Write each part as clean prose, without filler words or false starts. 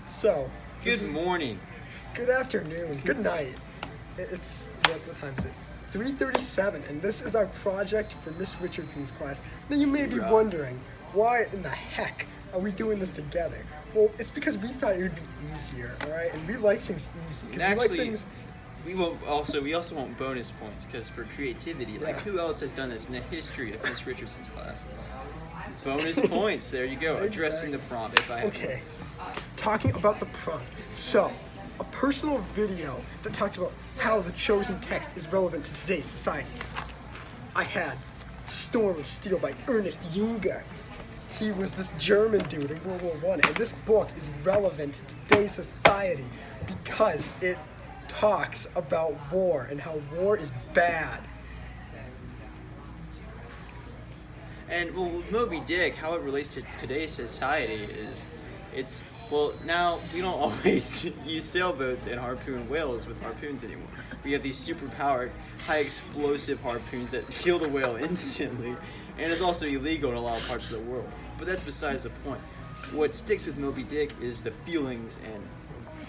So, Good morning. good afternoon, good night. It's, what time is it? 3:37, and this is our project for Miss Richardson's class. Now you may be Right. wondering, why in the heck are we doing this together? Well, it's because we thought it would be easier, alright? And we like things easy. 'cause And we like actually, things... we also want bonus points because for creativity, like Yeah. who else has done this in the history of Miss Richardson's class? Bonus points. There you go. Addressing the prompt. If I have Okay, talking about the prompt. So, a personal video that talks about how the chosen text is relevant to today's society. I had Storm of Steel by Ernest Junger. He was this German dude in World War I, and this book is relevant to today's society because it talks about war and how war is bad. And well, with Moby Dick, how it relates to today's society is, now we don't always use sailboats and harpoon whales with harpoons anymore. We have these super-powered, high-explosive harpoons that kill the whale instantly, and it's also illegal in a lot of parts of the world. But that's besides the point. What sticks with Moby Dick is the feelings and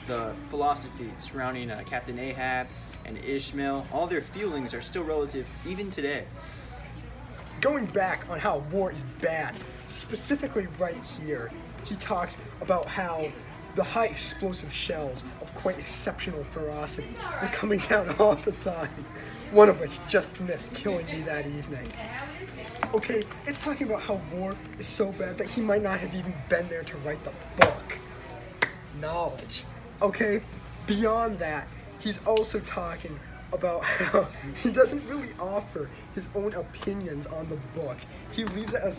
the philosophy surrounding Captain Ahab and Ishmael. All their feelings are still relative even today. Going back on how war is bad, specifically right here, he talks about how the high explosive shells of quite exceptional ferocity were coming down all the time, one of which just missed killing me that evening. Okay, it's talking about how war is so bad that he might not have even been there to write the book. Knowledge. Okay, beyond that, he's also talking about how he doesn't really offer his own opinions on the book. He leaves it as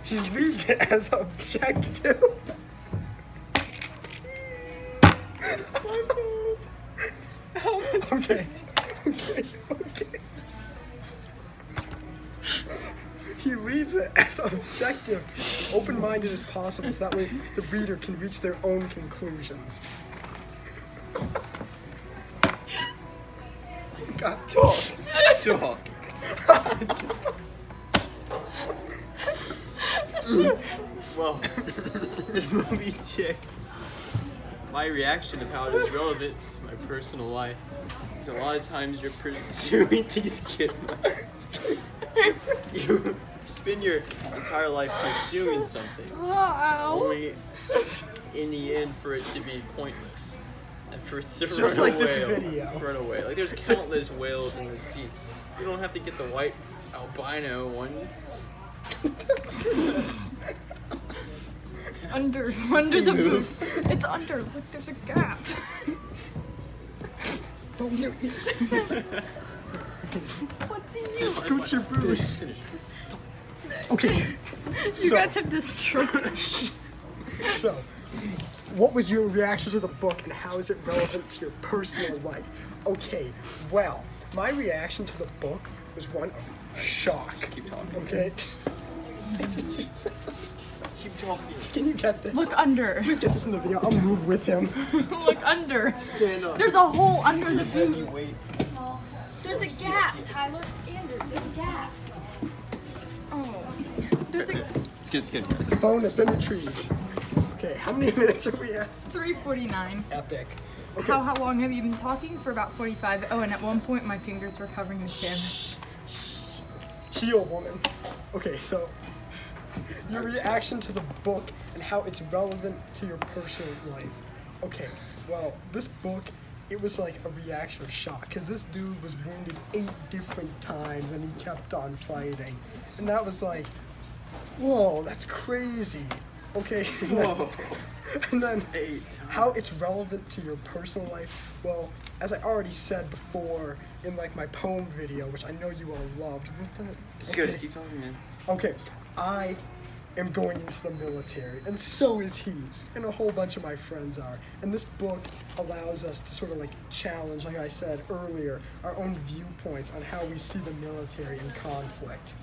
he leaves it as objective. Okay. He leaves it as objective, open-minded as possible, so that way the reader can reach their own conclusions. God, talk. Talk. Well, in Moby Dick, my reaction of how it is relevant to my personal life is a lot of times you're pursuing these kidnappers. You spend your entire life pursuing something, only in the end for it to be pointless. And for it to Just run like this away, video. Run away. Like there's countless whales in the sea. You don't have to get the white albino one. Under the booth. It's under. Look, there's a gap. Oh, no, yes. What do you? Scoot your boots. Finish. Okay, You guys have destroyed. so, what was your reaction to the book and how is it relevant to your personal life? Okay, well, my reaction to the book was one of shock. Keep talking. Okay? Keep talking. Can you get this? Look under. Please get this in the video. I'll move with him. Look under. Stand up. There's a hole under the Heavy booth. weight. There's a gap, Tyler. Andrew, there's a gap. Oh. There's a It's good. The phone has been retrieved. Okay, how many minutes are we at? 3:49. Epic. Okay. How long have you been talking? For about 45. Oh, and at one point my fingers were covering the camera. Heal, woman. Okay, so your reaction to the book and how it's relevant to your personal life. Okay, well, this book, it was like a reaction of shock because this dude was wounded 8 different times and he kept on fighting. And that was like, whoa, that's crazy. Okay, Whoa. and then 8 times. how it's relevant to your personal life. Well, as I already said before in like my poem video, which I know you all loved. What the? Just go. Just keep talking, man. Okay, I am going into the military, and so is he, and a whole bunch of my friends are. And this book allows us to sort of like challenge, like I said earlier, our own viewpoints on how we see the military in conflict.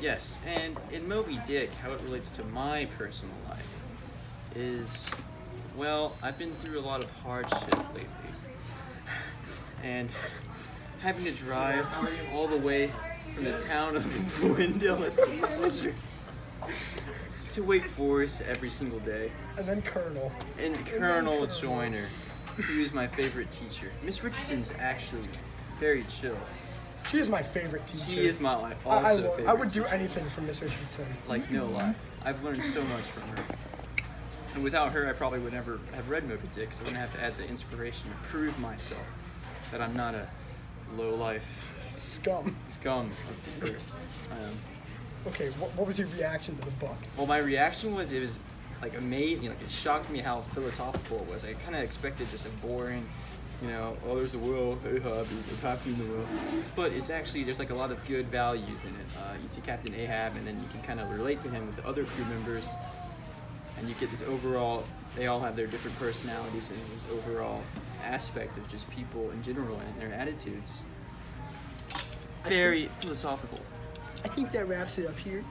Yes, and in Moby Dick, how it relates to my personal life is, well, I've been through a lot of hardship lately. And having to drive all the way from the town of Wendell as a manager to Wake Forest every single day. And then Colonel. And Colonel Joyner, who is my favorite teacher. Miss Richardson's actually very chill. She is my favorite teacher. She is my favorite I would do teacher. anything for Miss Richardson. Like, no lie. I've learned so much from her. And without her, I probably would never have read Moby Dick, because I wouldn't have to add the inspiration to prove myself that I'm not a low-life Scum. scum of the earth. Okay, what was your reaction to the book? Well, my reaction was, it was like amazing. Like, it shocked me how philosophical it was. I kind of expected just a boring, oh, there's the will, hey, hobbies, like happy in the will. But it's actually, there's like a lot of good values in it. You see Captain Ahab, and then you can kind of relate to him with the other crew members. And you get this overall, they all have their different personalities, and this overall aspect of just people in general and their attitudes. Very philosophical. I think that wraps it up here.